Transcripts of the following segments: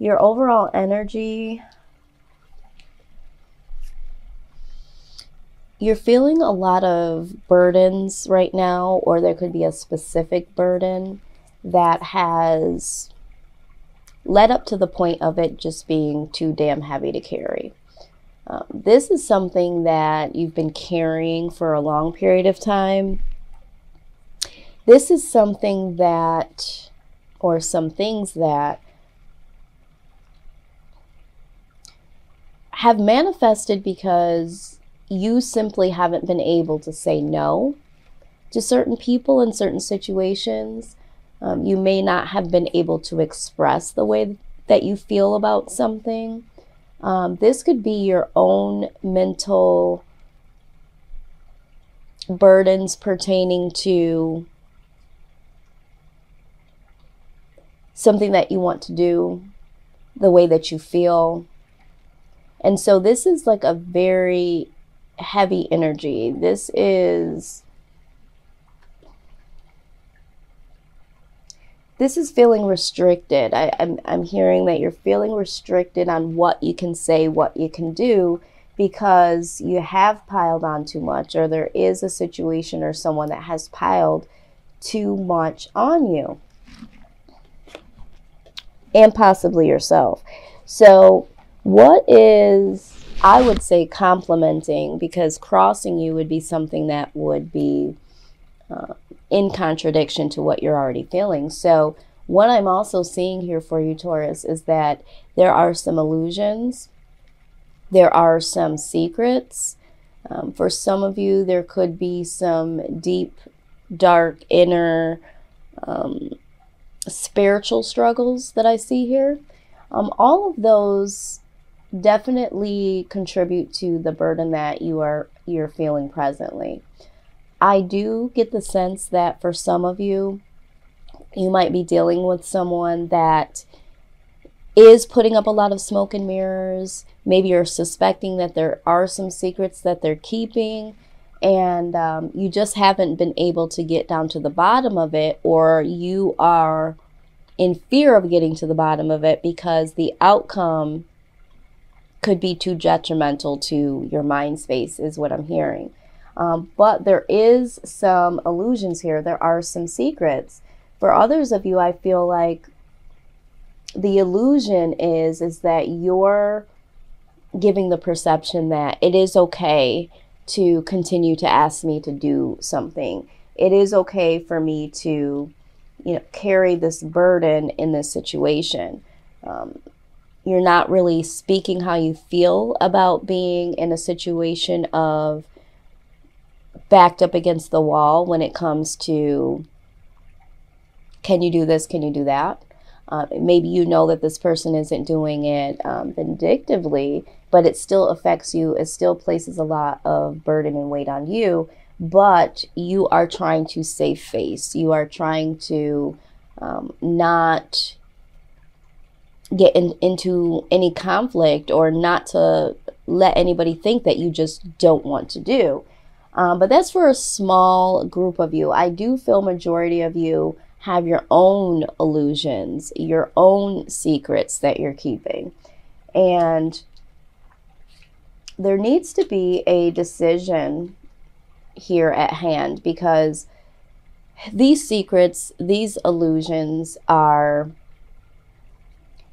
Your overall energy, you're feeling a lot of burdens right now, or there could be a specific burden that has led up to the point of it just being too damn heavy to carry. This is something that you've been carrying for a long period of time. This is something that, or some things that have manifested because you simply haven't been able to say no to certain people in certain situations. You may not have been able to express the way that you feel about something. This could be your own mental burdens pertaining to something that you want to do, the way that you feel. And so this is like a very heavy energy. This is feeling restricted. I'm hearing that you're feeling restricted on what you can say, what you can do, because you have piled on too much, or there is a situation or someone that has piled too much on you, and possibly yourself. So what is, I would say, complementing, because crossing you would be something that would be in contradiction to what you're already feeling. So what I'm also seeing here for you, Taurus, is that there are some illusions. There are some secrets. For some of you, there could be some deep, dark, inner spiritual struggles that I see here. All of those definitely contribute to the burden that you're feeling presently. I do get the sense that for some of you, you might be dealing with someone that is putting up a lot of smoke and mirrors. Maybe you're suspecting that there are some secrets that they're keeping, and you just haven't been able to get down to the bottom of it, or you are in fear of getting to the bottom of it because the outcome could be too detrimental to your mind space, is what I'm hearing. But there is some illusions here. There are some secrets. For others of you, I feel like the illusion is that you're giving the perception that it is okay to continue to ask me to do something. It is okay for me to, carry this burden in this situation. You're not really speaking how you feel about being in a situation of backed up against the wall when it comes to, can you do this? Can you do that? Maybe you know that this person isn't doing it vindictively, but it still affects you. It still places a lot of burden and weight on you, but you are trying to save face. You are trying to not get into any conflict, or not to let anybody think that you just don't want to do. But that's for a small group of you. I do feel majority of you have your own illusions, your own secrets that you're keeping. And there needs to be a decision here at hand, because these secrets, these illusions are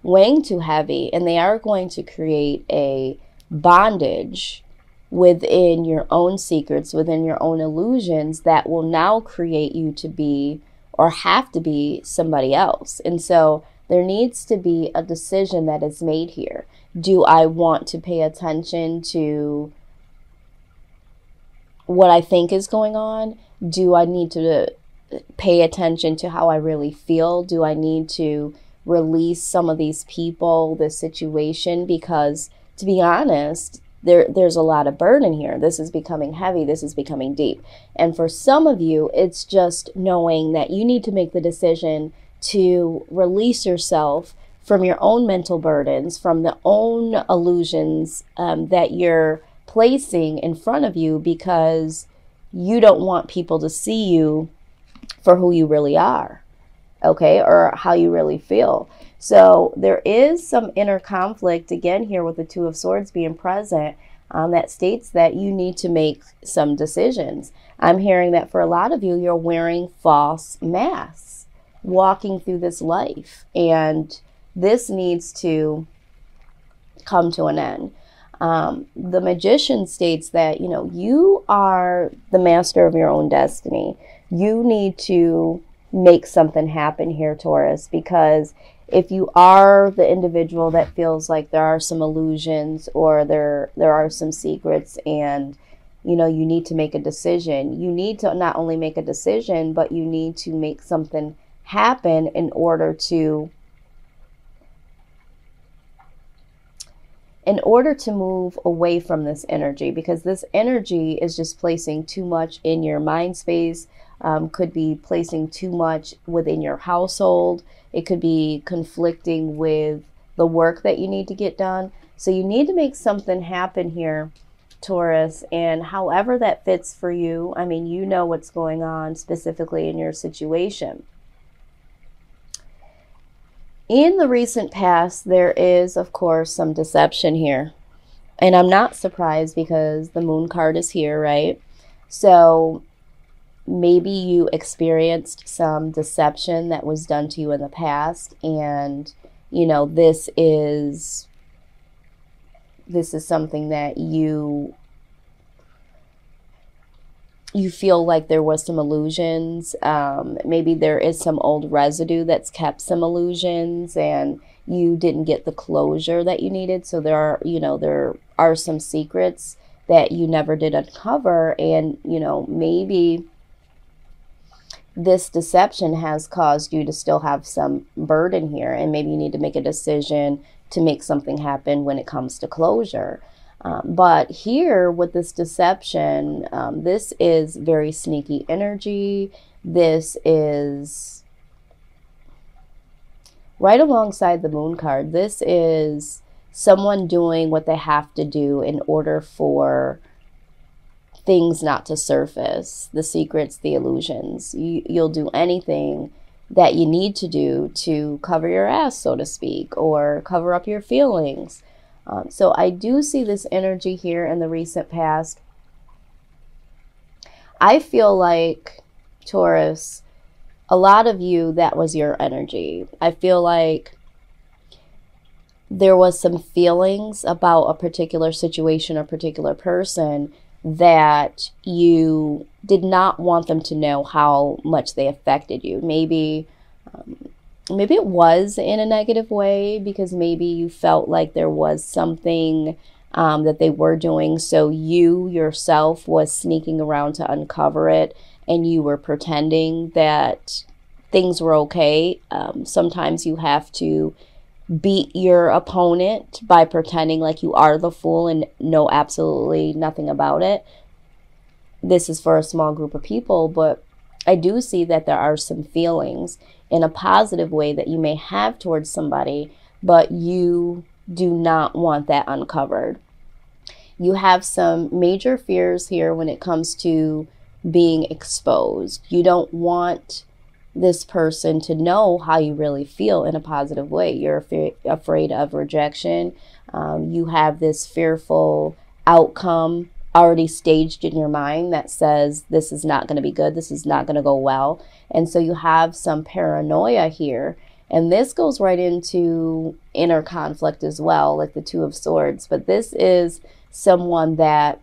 weighing too heavy, and they are going to create a bondage within your own secrets, within your own illusions, that will now create you to be, or have to be, somebody else. And so there needs to be a decision that is made here. Do I want to pay attention to what I think is going on? Do I need to pay attention to how I really feel? Do I need to release some of these people, this situation? Because to be honest, there's a lot of burden here. This is becoming heavy. This is becoming deep. And for some of you, it's just knowing that you need to make the decision to release yourself from your own mental burdens, from the own illusions that you're placing in front of you, because you don't want people to see you for who you really are, okay, or how you really feel. So there is some inner conflict again here with the Two of Swords being present, that states that you need to make some decisions. I'm hearing that for a lot of you, you're wearing false masks, walking through this life, and this needs to come to an end. The Magician states that, you know, you are the master of your own destiny. You need to make something happen here, Taurus, because if you are the individual that feels like there are some illusions or there are some secrets, and you know you need to make a decision, you need to not only make a decision, but you need to make something happen in order to move away from this energy, because this energy is just placing too much in your mind space, could be placing too much within your household. It could be conflicting with the work that you need to get done. So you need to make something happen here, Taurus, and however that fits for you. I mean, you know what's going on specifically in your situation. In the recent past, there is, of course, some deception here. And I'm not surprised because the Moon card is here, right? So maybe you experienced some deception that was done to you in the past, and you know this is something that you feel like there was some illusions. Maybe there is some old residue that's kept some illusions, and you didn't get the closure that you needed. So there are some secrets that you never did uncover, and you know maybe this deception has caused you to still have some burden here, and maybe you need to make a decision to make something happen when it comes to closure. But here with this deception, this is very sneaky energy. This is right alongside the Moon card. This is someone doing what they have to do in order for things not to surface, the secrets, the illusions. You'll do anything that you need to do to cover your ass, so to speak, or cover up your feelings. So I do see this energy here in the recent past. I feel like, Taurus, a lot of you, that was your energy. I feel like there was some feelings about a particular situation or particular person that you did not want them to know how much they affected you. Maybe it was in a negative way, because maybe you felt like there was something that they were doing, so you yourself was sneaking around to uncover it, and you were pretending that things were okay. Sometimes you have to beat your opponent by pretending like you are the fool and know absolutely nothing about it. This is for a small group of people, but I do see that there are some feelings in a positive way that you may have towards somebody, but you do not want that uncovered. You have some major fears here when it comes to being exposed. You don't want this person to know how you really feel in a positive way. You're afraid of rejection. You have this fearful outcome already staged in your mind that says this is not going to be good, this is not going to go well. And so you have some paranoia here. And this goes right into inner conflict as well, like the Two of Swords. But this is someone that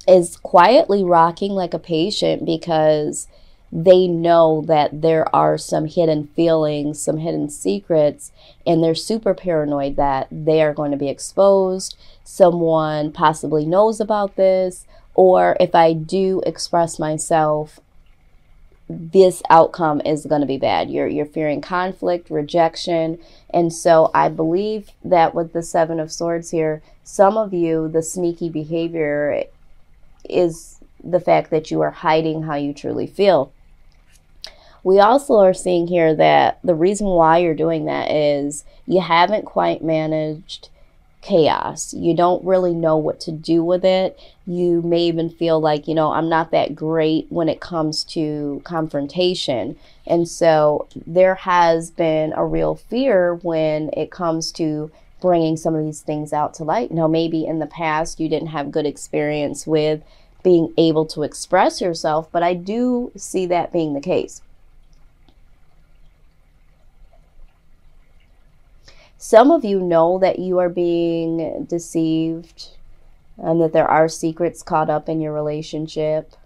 is quietly rocking like a patient, because they know that there are some hidden feelings, some hidden secrets, and they're super paranoid that they are going to be exposed. Someone possibly knows about this, or if I do express myself, this outcome is going to be bad. You're fearing conflict, rejection. And so I believe that with the Seven of Swords here, some of you, the sneaky behavior is the fact that you are hiding how you truly feel. We also are seeing here that the reason why you're doing that is you haven't quite managed chaos. You don't really know what to do with it. You may even feel like, I'm not that great when it comes to confrontation. And so there has been a real fear when it comes to bringing some of these things out to light. Now, maybe in the past you didn't have good experience with being able to express yourself, but I do see that being the case. Some of you know that you are being deceived and that there are secrets caught up in your relationship.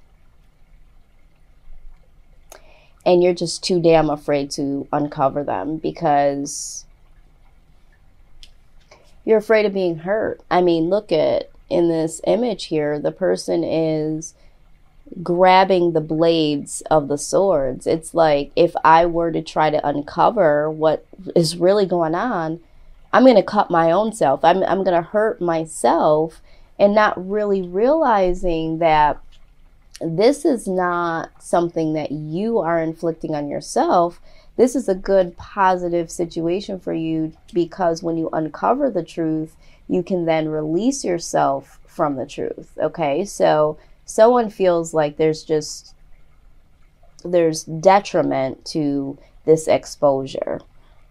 And you're just too damn afraid to uncover them because you're afraid of being hurt. I mean, look at in this image here, the person is grabbing the blades of the swords. It's like, if I were to try to uncover what is really going on, I'm going to cut my own self. I'm going to hurt myself, and not really realizing that this is not something that you are inflicting on yourself. This is a good, positive situation for you, because when you uncover the truth, you can then release yourself from the truth. Okay, so someone feels like there's detriment to this exposure.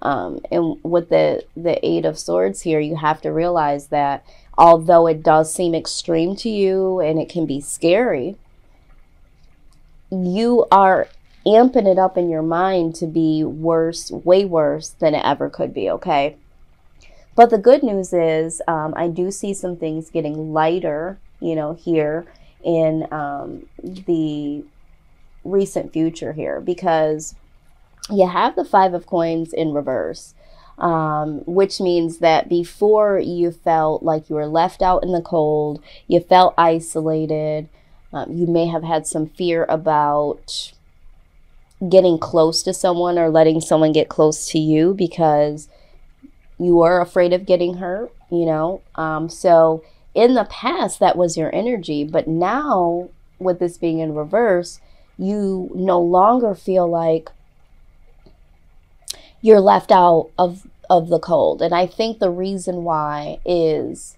And with the Eight of Swords here, you have to realize that although it does seem extreme to you and it can be scary, you are amping it up in your mind to be worse, way worse than it ever could be, okay? But the good news is I do see some things getting lighter, here in the recent future here, because you have the Five of Coins in reverse, which means that before you felt like you were left out in the cold, you felt isolated, you may have had some fear about getting close to someone or letting someone get close to you because you were afraid of getting hurt, so in the past that was your energy. But now with this being in reverse, you no longer feel like you're left out of the cold. And I think the reason why is,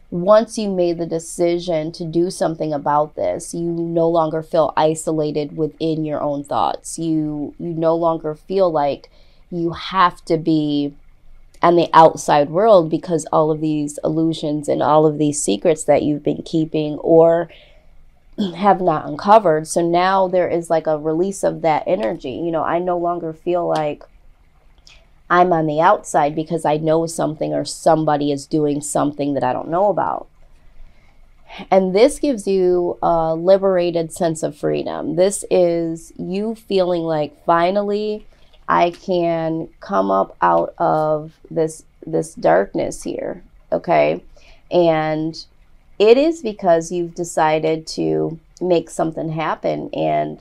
once you made the decision to do something about this, you no longer feel isolated within your own thoughts. You no longer feel like you have to be on the outside world because all of these illusions and all of these secrets that you've been keeping or have not uncovered. So now there is like a release of that energy. I no longer feel like I'm on the outside because I know something or somebody is doing something that I don't know about. And this gives you a liberated sense of freedom. This is you feeling like, finally, I can come up out of this darkness here, okay? And it is because you've decided to make something happen, and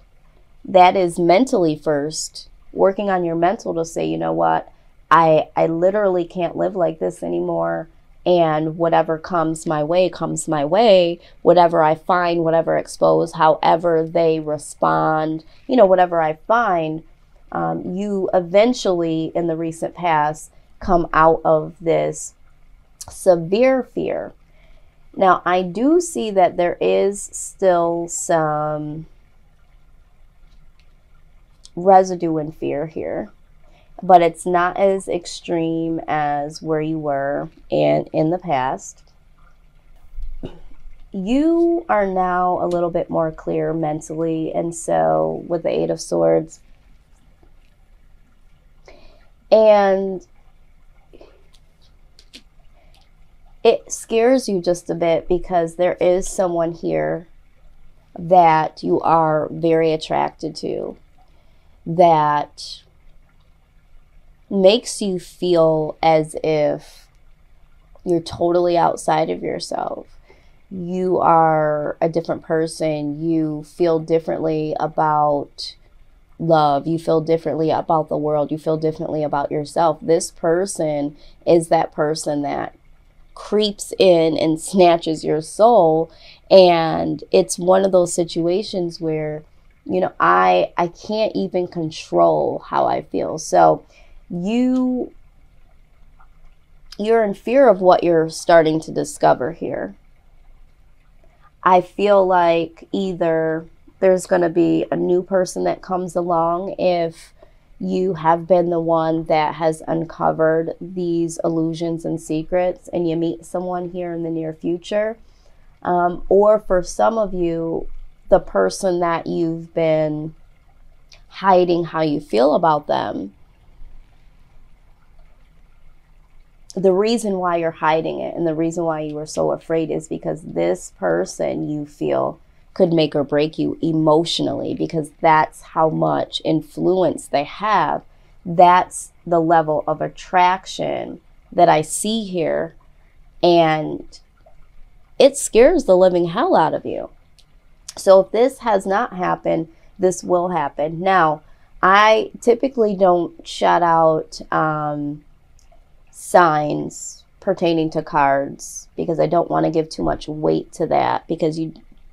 that is mentally first, working on your mental to say, you know what, I literally can't live like this anymore, and whatever comes my way, whatever I find, whatever expose, however they respond, whatever I find, you eventually, in the recent past, come out of this severe fear. Now, I do see that there is still some residue in fear here, but it's not as extreme as where you were in the past. You are now a little bit more clear mentally, and so with the Eight of Swords, and it scares you just a bit because there is someone here that you are very attracted to that makes you feel as if you're totally outside of yourself. You are a different person. You feel differently about love. You feel differently about the world. You feel differently about yourself. This person is that person that creeps in and snatches your soul. And it's one of those situations where, I can't even control how I feel. So you you're in fear of what you're starting to discover here. I feel like either there's going to be a new person that comes along if you have been the one that has uncovered these illusions and secrets, and you meet someone here in the near future. Or for some of you, the person that you've been hiding how you feel about them, the reason why you're hiding it and the reason why you were so afraid is because this person you feel could make or break you emotionally, because that's how much influence they have. That's the level of attraction that I see here, and it scares the living hell out of you. So if this has not happened, this will happen. Now, I typically don't shout out signs pertaining to cards because I don't want to give too much weight to that, because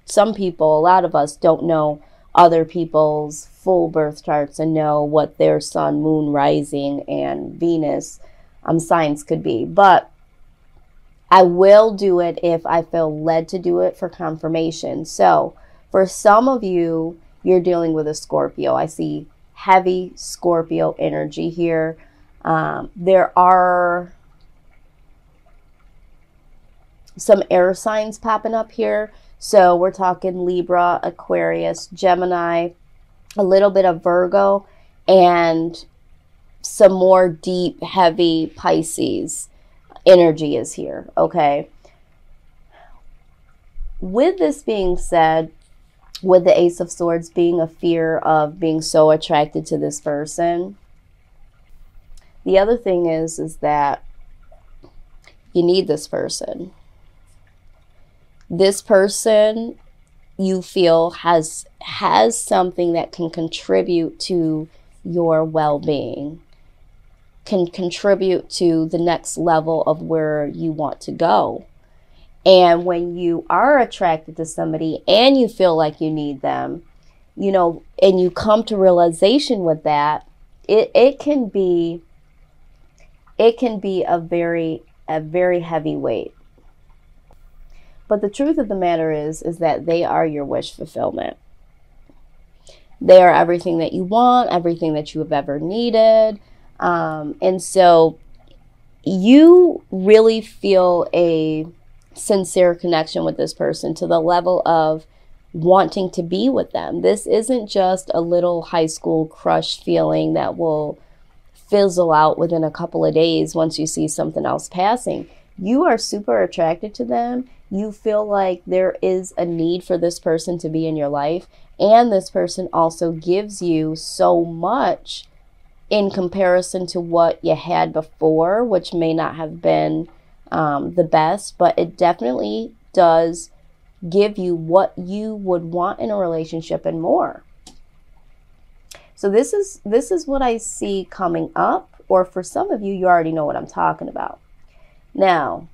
some people, a lot of us, don't know other people's full birth charts and know what their sun, moon, rising, and Venus signs could be. But I will do it if I feel led to do it for confirmation. So for some of you, you're dealing with a Scorpio. I see heavy Scorpio energy here. There are some air signs popping up here. So we're talking Libra, Aquarius, Gemini, a little bit of Virgo, and some more deep, heavy Pisces energy is here, okay? With this being said, with the Ace of Swords being a fear of being so attracted to this person, the other thing is that you need this person. This person you feel has something that can contribute to your well-being, can contribute to the next level of where you want to go. And when you are attracted to somebody and you feel like you need them, you know, and you come to realization with that, it can be a very heavy weight. But the truth of the matter is that they are your wish fulfillment. They are everything that you want, everything that you have ever needed. And so you really feel a sincere connection with this person to the level of wanting to be with them. This isn't just a little high school crush feeling that will fizzle out within a couple of days once you see something else passing. You are super attracted to them. You feel like there is a need for this person to be in your life. And this person also gives you so much in comparison to what you had before, which may not have been the best, but it definitely does give you what you would want in a relationship and more. So this is what I see coming up, or for some of you, you already know what I'm talking about. Now,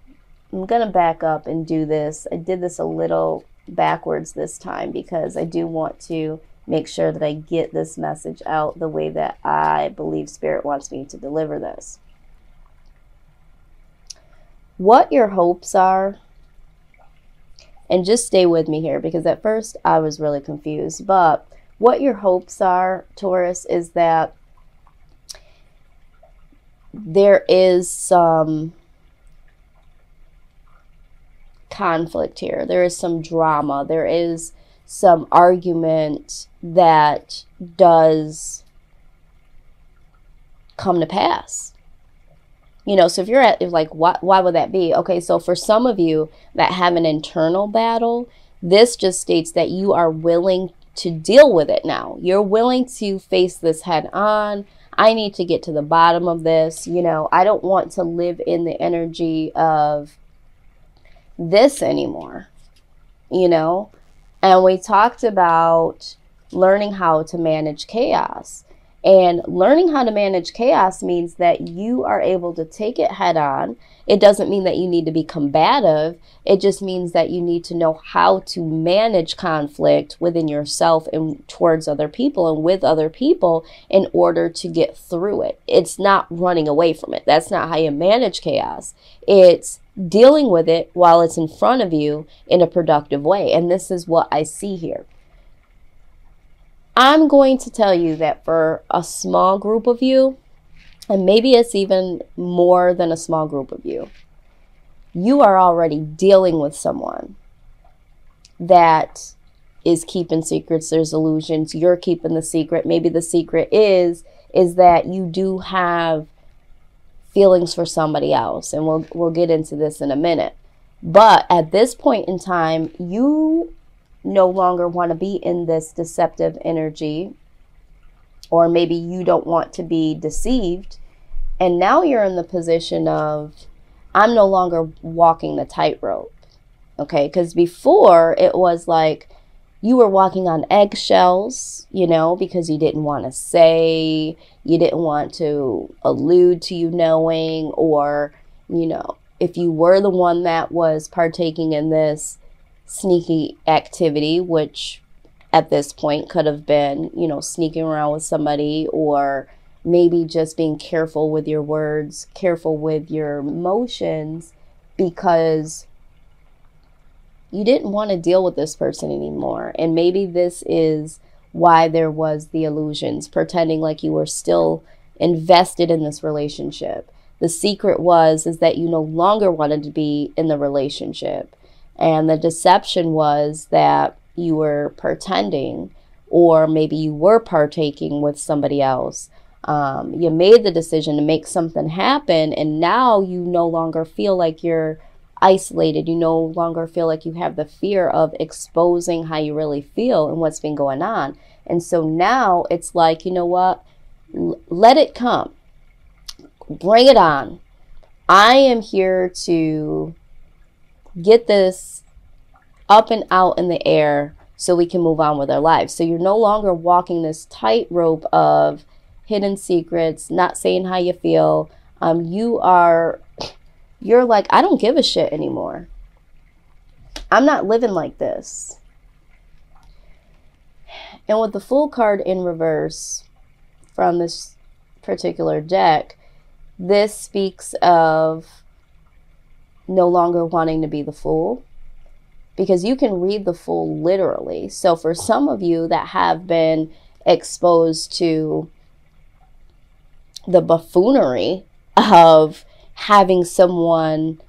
I'm going to back up and do this. I did this a little backwards this time because I do want to make sure that I get this message out the way that I believe Spirit wants me to deliver this. What your hopes are, and just stay with me here because at first I was really confused, but what your hopes are, Taurus, is that there is some conflict here. There is some drama. There is some argument that does come to pass. You know, so if you're at, like, why would that be? Okay, so for some of you that have an internal battle, this just states that you are willing to deal with it now. You're willing to face this head on. I need to get to the bottom of this. You know, I don't want to live in the energy of this anymore, you know? And we talked about learning how to manage chaos. And learning how to manage chaos means that you are able to take it head on. It doesn't mean that you need to be combative. It just means that you need to know how to manage conflict within yourself and towards other people and with other people in order to get through it. It's not running away from it. That's not how you manage chaos. It's dealing with it while it's in front of you in a productive way. And this is what I see here. I'm going to tell you that for a small group of you, and maybe it's even more than a small group of you, you are already dealing with someone that is keeping secrets. There's illusions. You're keeping the secret. Maybe the secret is that you do have feelings for somebody else. And we'll get into this in a minute. But at this point in time, you no longer want to be in this deceptive energy, or maybe you don't want to be deceived. And now you're in the position of, I'm no longer walking the tightrope. Okay, because before it was like you were walking on eggshells, you know, because you didn't want to say, you didn't want to allude to you knowing, or, you know, if you were the one that was partaking in this sneaky activity, which at this point could have been, you know, sneaking around with somebody, or maybe just being careful with your words, careful with your emotions, because you didn't want to deal with this person anymore. And maybe this is why there was the illusions, pretending like you were still invested in this relationship. The secret is that you no longer wanted to be in the relationship. And the deception was that you were pretending, or maybe you were partaking with somebody else. You made the decision to make something happen, and now you no longer feel like you're isolated. You no longer feel like you have the fear of exposing how you really feel and what's been going on. And so now it's like, you know what? Let it come. Bring it on. I am here to get this up and out in the air so we can move on with our lives. So you're no longer walking this tightrope of hidden secrets, not saying how you feel. You're like, I don't give a shit anymore. I'm not living like this. And with the Fool card in reverse from this particular deck, this speaks of no longer wanting to be the fool, because you can read the Fool literally. So for some of you that have been exposed to the buffoonery of having someone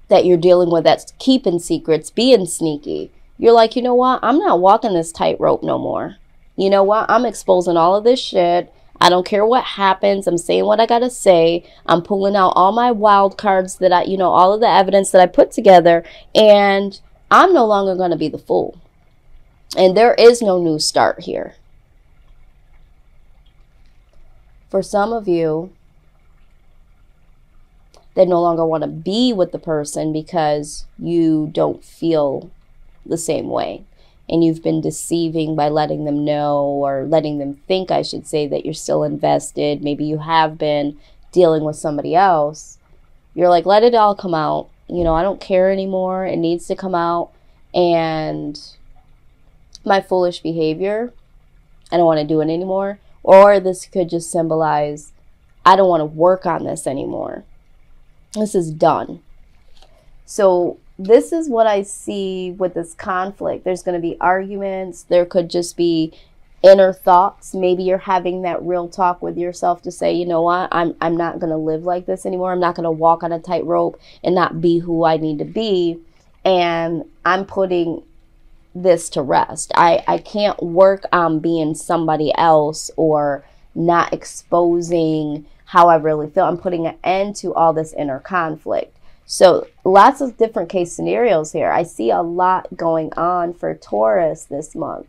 that you're dealing with that's keeping secrets, being sneaky, you're like, you know what? I'm not walking this tightrope no more. You know what? I'm exposing all of this shit. I don't care what happens. I'm saying what I got to say. I'm pulling out all my wild cards that all of the evidence that I put together, and I'm no longer going to be the fool. And there is no new start here. For some of you that no longer want to be with the person because you don't feel the same way, and you've been deceiving by letting them know, or letting them think, I should say, that you're still invested. Maybe you have been dealing with somebody else. You're like, let it all come out. You know, I don't care anymore. It needs to come out. And my foolish behavior, I don't want to do it anymore. Or this could just symbolize, I don't want to work on this anymore. This is done. So this is what I see with this conflict. There's going to be arguments. There could just be inner thoughts. Maybe you're having that real talk with yourself to say, you know what, I'm not going to live like this anymore. I'm not going to walk on a tightrope and not be who I need to be. And I'm putting this to rest. I can't work on being somebody else or not exposing how I really feel. I'm putting an end to all this inner conflict. So lots of different case scenarios here. I see a lot going on for Taurus this month.